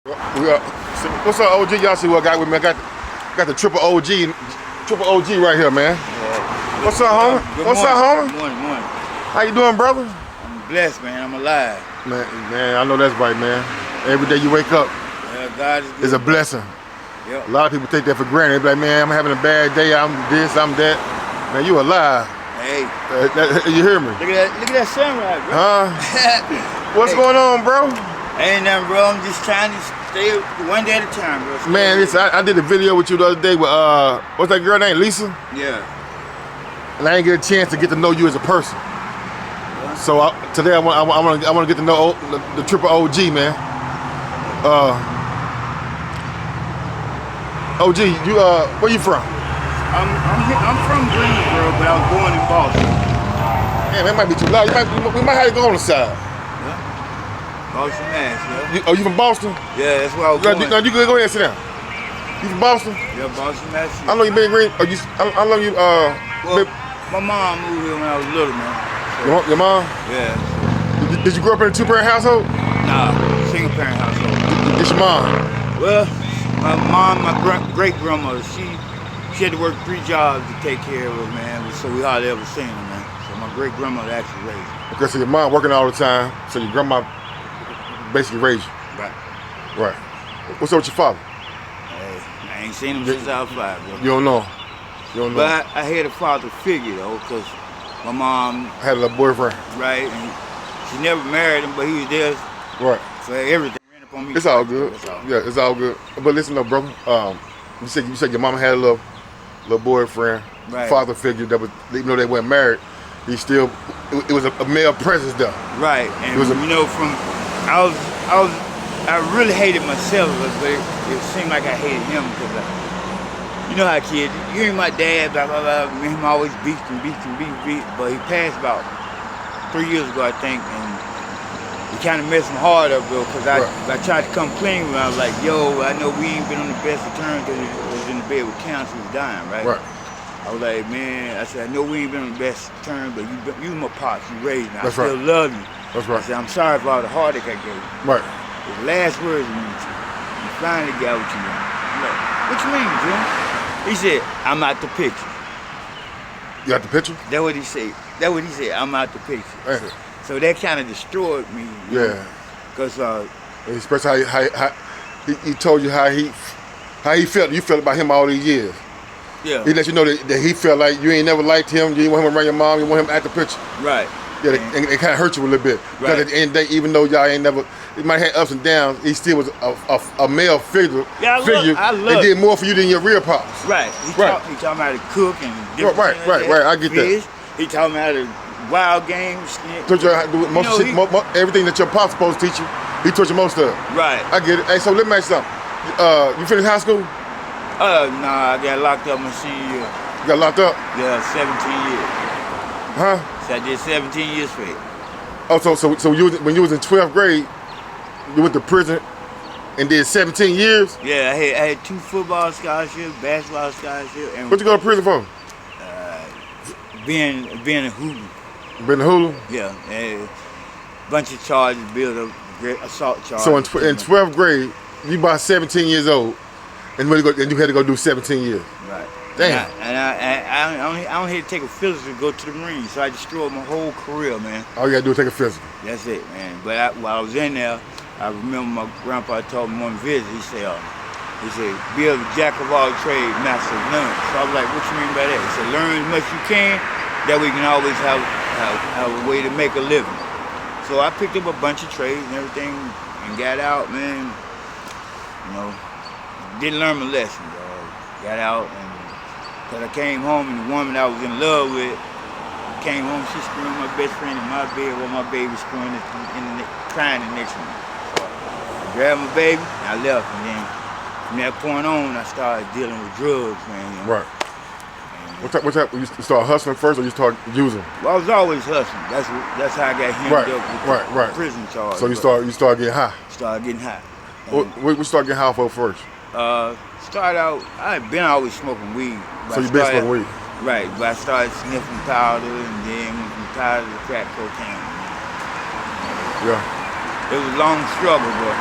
What's up, OG? Y'all see what I got with me? I got the triple OG right here, man. Yeah. What's up, homie? What's up, homie? Good morning. How you doing, brother? I'm blessed, man. I'm alive. Man, I know that's right, man. Every day you wake up God is good. is a blessing. Yep. A lot of people take that for granted. They be like, man, I'm having a bad day. I'm this, I'm that. Man, you alive. Hey. You hear me? Look at that sunrise, bro. What's going on, bro? Ain't nothing, bro. I'm just trying to stay one day at a time, bro. Man, I did a video with you the other day with what's that girl name? Lisa? Yeah. And I didn't get a chance to get to know you as a person. So today I want to get to know the triple OG, man. OG, you where you from? I'm from Greensboro, but I was born in Boston. Man, that might be too loud. We might have to go on the side. Boston, Mass, yeah. You from Boston? Yeah, that's where I was born. You go ahead and sit down. You from Boston? Yeah, Boston, Mass. How long you been in Green? How long you my mom moved here when I was little, man. So, your mom? Yeah. Did you grow up in a two-parent household? Nah, single parent household. It's your mom? Well, my mom, my great grandmother, she had to work 3 jobs to take care of her, man. So we hardly ever seen her, man. So my great grandmother actually raised her. Okay, so your mom working all the time, so your grandma basically raised you. Right. What's up with your father? Hey, I ain't seen him since I was 5, bro. You don't know? But I had a father figure, though, because my mom had a little boyfriend. Right, and she never married him, but he was there for everything. It's all good. Yeah, it's all good. But listen, though, brother. You said your mama had a little boyfriend, father figure that was, even though they weren't married, he still it was a male presence there. Right, and I really hated myself, but it seemed like I hated him because you know how kids, you hear my dad, blah blah blah, me and him always beat, but he passed about 3 years ago, I think, and it kind of messed my heart up, bro, because I tried to come clean with him. I was like, yo, I know we ain't been on the best of terms because he was in the bed with cancer, he was dying, right? I was like, man, I said, I know we ain't been on the best of terms, but you my pops, you raised me. I still love you. That's right. I said, I'm sorry for all the heartache I gave you. Right. The last words, you finally got what you want. I'm like, what you mean, Jim? He said, I'm out the picture. You out the picture? That's what he said. I'm out the picture. Right. So that kind of destroyed me. Yeah. Because he expressed how he told you how he felt. You felt about him all these years. Yeah. He let you know that he felt like you ain't never liked him. You didn't want him around your mom. You want him at the picture. Right. Yeah, and it kind of hurt you a little bit. Because at the end of the day, even though y'all ain't never, he might have had ups and downs, he still was a male figure. Yeah, I love and did more for you than your real pops. Right. He taught me how to cook and different things like right. I get fish. that. He taught me how to wild games. Taught you how to do everything that your pop's supposed to teach you. He taught you most of it. Right. I get it. Hey, so let me ask you something. You finished high school? Nah, I got locked up my senior year. You got locked up? Yeah, 17 years. Huh? So I did 17 years for it. Oh, so when you was in 12th grade, you went to prison and did 17 years? Yeah, I had 2 football scholarships, basketball scholarships. And what you go to prison for? Being a hooligan. Being a hooligan? Yeah, a bunch of charges, built up, assault charges. So in 12th grade, you about 17 years old, and you had to go do 17 years. Right. Damn. And I don't had to take a physical to go to the Marines, so I destroyed my whole career, man. All you gotta do is take a physical. That's it, man. But while I was in there, I remember my grandpa told me one visit, he said, be a jack of all trades, master of none. So I was like, what you mean by that? He said, learn as much as you can, that we can always have a way to make a living. So I picked up a bunch of trades and everything and got out, man. You know, didn't learn my lesson, dog. Got out and because I came home and the woman I was in love with came home, she screwing my best friend in my bed while my baby screwing crying the next one. So I grabbed my baby and I left, and then from that point on I started dealing with drugs, man. You know? Right. What type? You start hustling first or you start using? Well, I was always hustling. That's how I got hemmed up with the prison charge. So you start getting high? Started getting high. What start getting high for first? Started out, I've been always smoking weed. So you been smoking weed? Right, but I started sniffing powder and then went from powder to crack cocaine. Yeah. It was a long struggle, bro.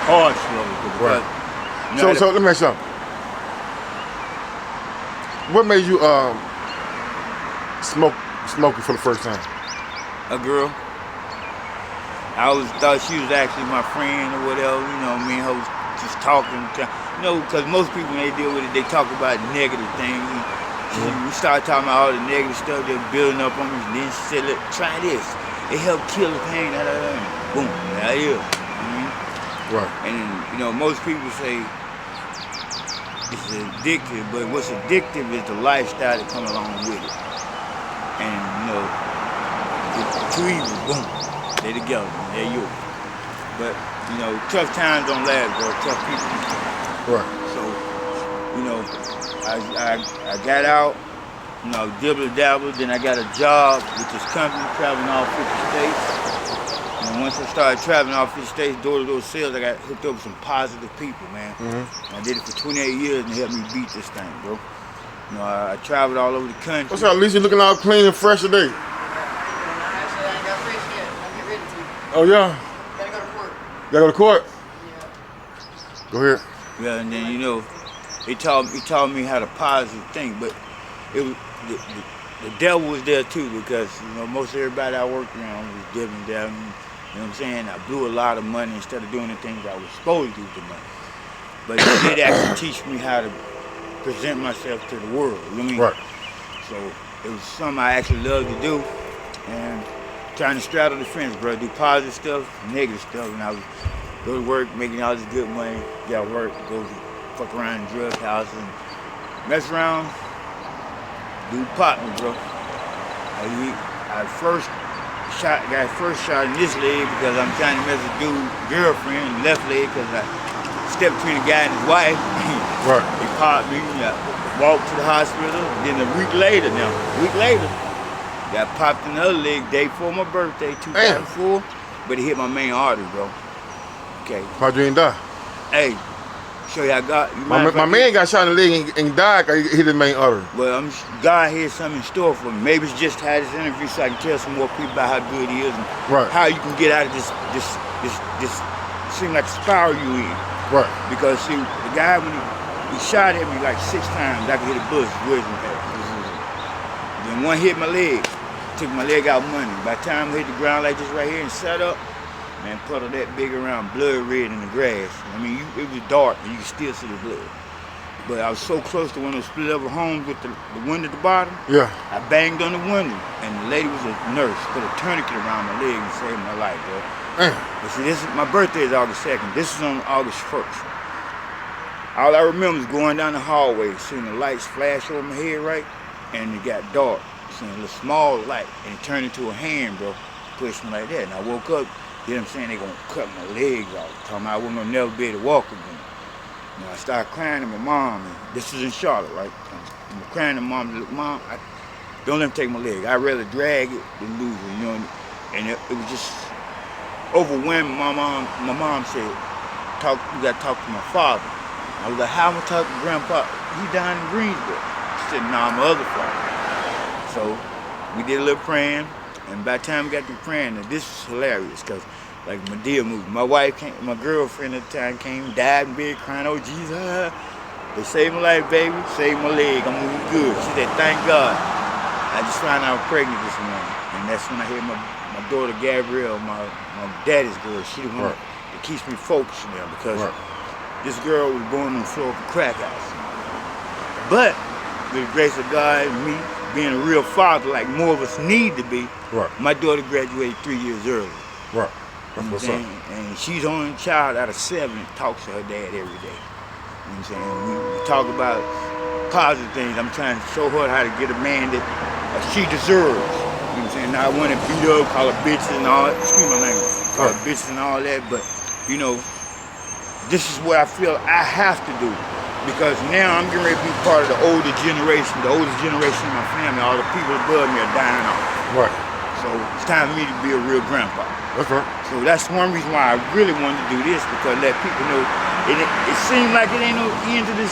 hard struggle. Because, right. So let me ask you something. What made you smoking for the first time? A girl. I thought she was actually my friend or whatever. You know, me and her was just talking. You know, because most people when they deal with it, they talk about negative things. We started talking about all the negative stuff that's building up on me. And then she said, "Look, try this. It helped kill the pain." Boom, there I is. Right. And you know, most people say it's addictive, but what's addictive is the lifestyle that comes along with it. And you know, the two evils, boom, they together, they're you. But you know, tough times don't last, bro. Tough people. Right. So, you know, I got out, you know, dibble dabble. Then I got a job with this company traveling all 50 states. And once I started traveling all 50 states, door-to-door sales, I got hooked up with some positive people, man. I did it for 28 years and it helped me beat this thing, bro. You know, I traveled all over the country. What's up, Lisa? Looking all clean and fresh today. Actually, I ain't got fresh yet. I'll get ready to. Oh, yeah? Gotta go to court. Gotta go to court? Yeah. Go ahead. Yeah, and then, you know, he taught me how to positive think, but it was, the devil was there too, because, you know, most everybody I worked around was dipping down. You know what I'm saying? I blew a lot of money instead of doing the things I was supposed to do with the money. But it did actually teach me how to present myself to the world, you know what I mean? Right. So it was something I actually loved to do, and trying to straddle the fence, bro. Do positive stuff, negative stuff, and I would go to work, making all this good money, get out work, go fuck around in drug houses, and mess around, do pop me, bro. I first shot in this leg because I'm trying to mess a dude's girlfriend in the left leg because I stepped between the guy and his wife. Right. He popped me, I walked to the hospital, then a week later, got popped in the other leg day before my birthday, 2004, but it hit my main artery, bro. Okay. How'd you ain't die? Hey, show you I got. My man got shot in the leg and died because he hit his main artery. Well, God has something in store for me. Maybe it's just had this interview so I can tell some more people about how good he is and how you can get out of this seem like a spiral you in. Right. Because see, the guy when he shot at me like 6 times, I could hit a bullet with him. Then one hit my leg, took my leg out money. By the time I hit the ground like this right here and sat up, man, puddle that big around, blood red in the grass. I mean, it was dark and you could still see the blood. But I was so close to one of those split level homes with the window at the bottom. Yeah. I banged on the window and the lady was a nurse, put a tourniquet around my leg and saved my life, bro. But see, my birthday is August 2nd. This is on August 1st. All I remember is going down the hallway, seeing the lights flash over my head, right? And it got dark, seeing a little small light, and it turned into a hand, bro, pushed me like that. And I woke up, you know what I'm saying, they gonna cut my legs off, talking about I wasn't gonna never be able to walk again. You know, I started crying to my mom, and this is in Charlotte, right? I'm crying to mom, look, Mom, don't let me take my leg. I'd rather drag it than lose it, you know? And it was just overwhelming. My mom said, you gotta talk to my father. I was like, how am I talking to Grandpa? He down in Greensboro. She said, nah, my other father. So we did a little praying, and by the time we got to praying, and this is hilarious, because like Medea movie, my wife came, my girlfriend at the time came, died in bed crying, oh Jesus. They saved my life, baby, saved my leg, I'm moving good. She said, thank God. I just found out I'm pregnant this morning. And that's when I heard my daughter Gabrielle, my daddy's girl, she the one that keeps me focused now, because this girl was born on the floor of a crack house. But with the grace of God and me being a real father, like more of us need to be, my daughter graduated 3 years early. Right. That's what's up. And she's the only child out of 7 that talks to her dad every day. You know what I'm saying? We talk about positive things. I'm trying to show her how to get a man that she deserves. You know what I'm saying? Now I want to beat her, call her bitches and all that. Excuse my language. Call her bitches and all that. But, you know, this is what I feel I have to do. Because now I'm getting ready to be part of the older generation. The oldest generation of my family, all the people above me are dying off. Right. So it's time for me to be a real grandpa. That's right. So that's one reason why I really wanted to do this, because let people know it seems like it ain't no end to this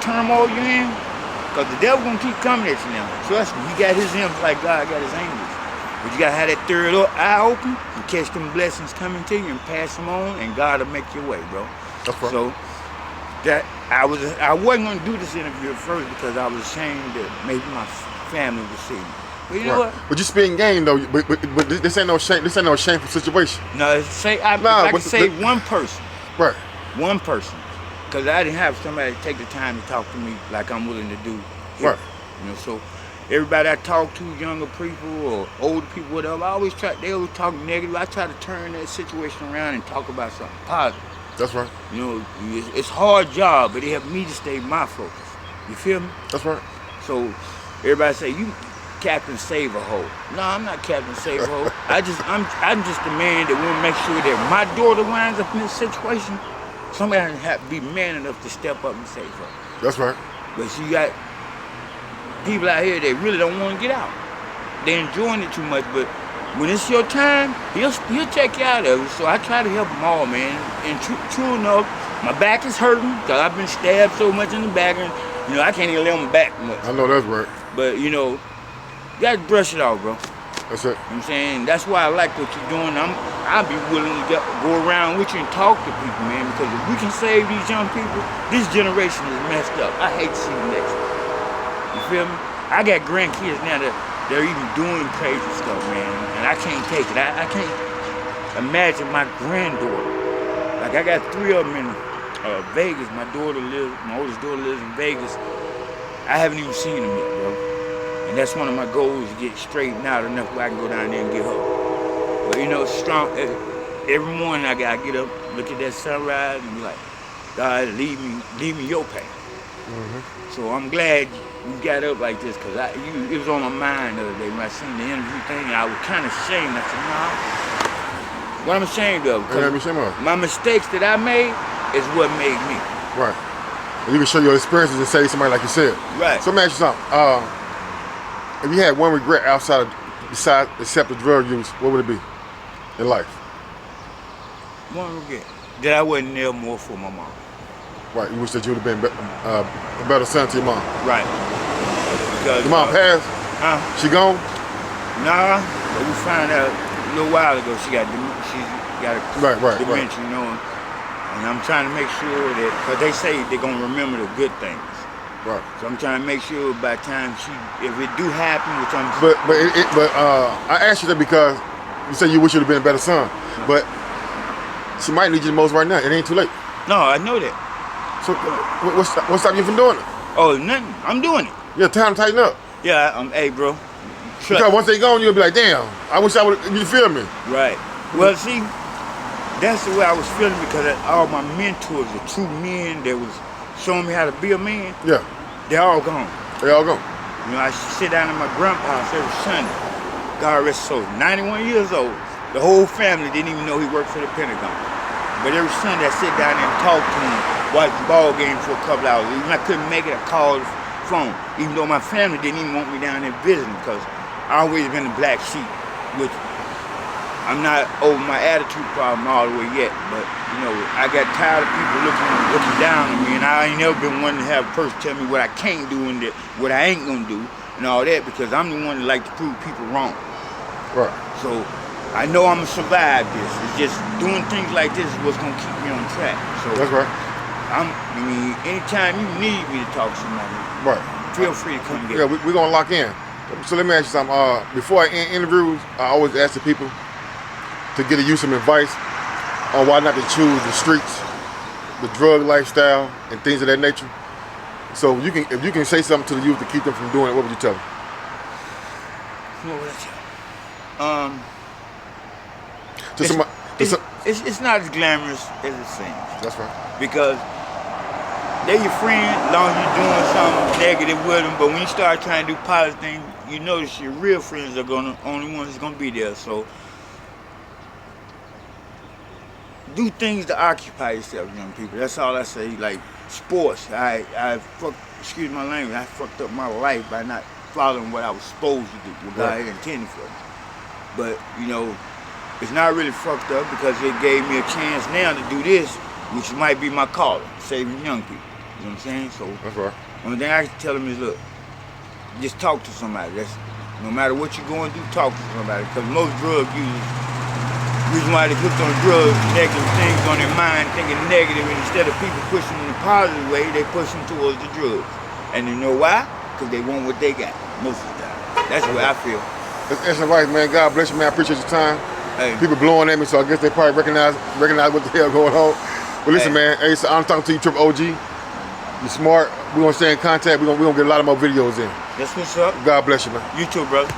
turmoil you're in. Because the devil gonna keep coming at you now. Trust me, he got his imps like God got his angels. But you gotta have that third eye open and catch them blessings coming to you and pass them on, and God will make your way, bro. That's right. So that I wasn't gonna do this interview at first because I was ashamed that maybe my family would see me. But you know what? But you spitting game though. But this ain't no shame. This ain't no shameful situation. No, if I could say one person. Right. One person. Because I didn't have somebody take the time to talk to me like I'm willing to do here. Right. You know, so everybody I talk to, younger people or older people, whatever, they always talk negative. I try to turn that situation around and talk about something positive. That's right. You know, it's a hard job, but it helped me to stay my focus. You feel me? That's right. So everybody say, you Captain Save a Hoe. No, I'm not Captain Save a Hoe. I'm just the man that will make sure that my daughter winds up in this situation. Somebody have to be man enough to step up and save her. That's right. But you got people out here that really don't want to get out. They're enjoying it too much, but when it's your time, he'll take you out of it. So I try to help them all, man. And true enough, my back is hurting because I've been stabbed so much in the back, and you know I can't even lay on my back much. I know that's right. But you know, you got to brush it off, bro. That's it. You know what I'm saying? That's why I like what you're doing. I'll be willing to go around with you and talk to people, man, because if we can save these young people, this generation is messed up. I hate to see the next one. You feel me? I got grandkids now that they're even doing crazy stuff, man, and I can't take it. I can't imagine my granddaughter. Like, I got 3 of them in Vegas. My oldest daughter lives in Vegas. I haven't even seen them yet, bro. And that's one of my goals, to get straightened out enough where I can go down there and get her. But you know, strong. Every morning I get up, look at that sunrise, and be like, God, lead me your path. Mm-hmm. So I'm glad you got up like this, because it was on my mind the other day when I seen the interview thing, and I was kind of ashamed. I said, nah, what I'm ashamed of? My mistakes that I made is what made me. Right. And you can show your experiences and save somebody like you said. Right. So let me ask you something. If you had one regret except the drug use, what would it be in life? One regret. That I wasn't there more for my mom. Right. You wish that you would have been a better son to your mom. Right. Because your mom passed? Huh? She gone? Nah. But we found out a little while ago she got dementia, you know. And I'm trying to make sure that, because they say they're going to remember the good things. Right. So I'm trying to make sure by the time if it do happen, which I'm. But I asked you that because you said you wish you'd have been a better son, but she might need you the most right now. It ain't too late. No, I know that. So what's stopping you from doing it? Oh, nothing. I'm doing it. Yeah, time to tighten up. Yeah, hey, bro. Because once they gone, you'll be like, damn. I wish I would. You feel me? Right. Well, see, that's the way I was feeling, because all my mentors, the true men that was showing me how to be a man, yeah, they're all gone. They all gone. You know, I sit down at my grandpa's every Sunday. God rest his soul. 91 years old. The whole family didn't even know he worked for the Pentagon. But every Sunday I sit down there and talk to him, watch the ball game for a couple hours. Even I couldn't make it, I called the phone. Even though my family didn't even want me down there visiting, because I always been the black sheep, which I'm not over my attitude problem all the way yet, but you know, I got tired of people looking down on me, and I ain't never been one to have a person tell me what I can't do and what I ain't gonna do and all that, because I'm the one that like to prove people wrong. Right. So I know I'm gonna survive this. It's just doing things like this is what's gonna keep me on track. So that's right. Anytime you need me to talk to somebody, right, feel free to come get me. Yeah, we're gonna lock in. So let me ask you something. Before I end interviews, I always ask the people to get you some advice on why not to choose the streets, the drug lifestyle, and things of that nature. So if you can say something to the youth to keep them from doing it, what would you tell them? What would I tell them? It's not as glamorous as it seems. That's right. Because they're your friend as long as you're doing something negative with them, but when you start trying to do positive things, you notice your real friends are only ones that's gonna be there. So do things to occupy yourself, young people. That's all I say. Like sports, excuse my language, I fucked up my life by not following what I was supposed to do, what God had intended for me. But you know, it's not really fucked up, because it gave me a chance now to do this, which might be my calling, saving young people. You know what I'm saying? So that's right. Only thing I can tell them is, look, just talk to somebody. No matter what you're going through, talk to somebody. Because most drug users, reason why they put on drugs, negative things on their mind, thinking negative, and instead of people pushing in a positive way, they push them towards the drugs. And you know why? Because they want what they got, most of the time. That's what I feel. That's excellent advice, man. God bless you, man. I appreciate your time. Hey. People blowing at me, so I guess they probably recognize what the hell going on. But listen, man, hey, so I'm talking to you, Triple OG. You're smart. We're gonna stay in contact. We're gonna get a lot of more videos in. That's what's up. God bless you, man. You too, brother.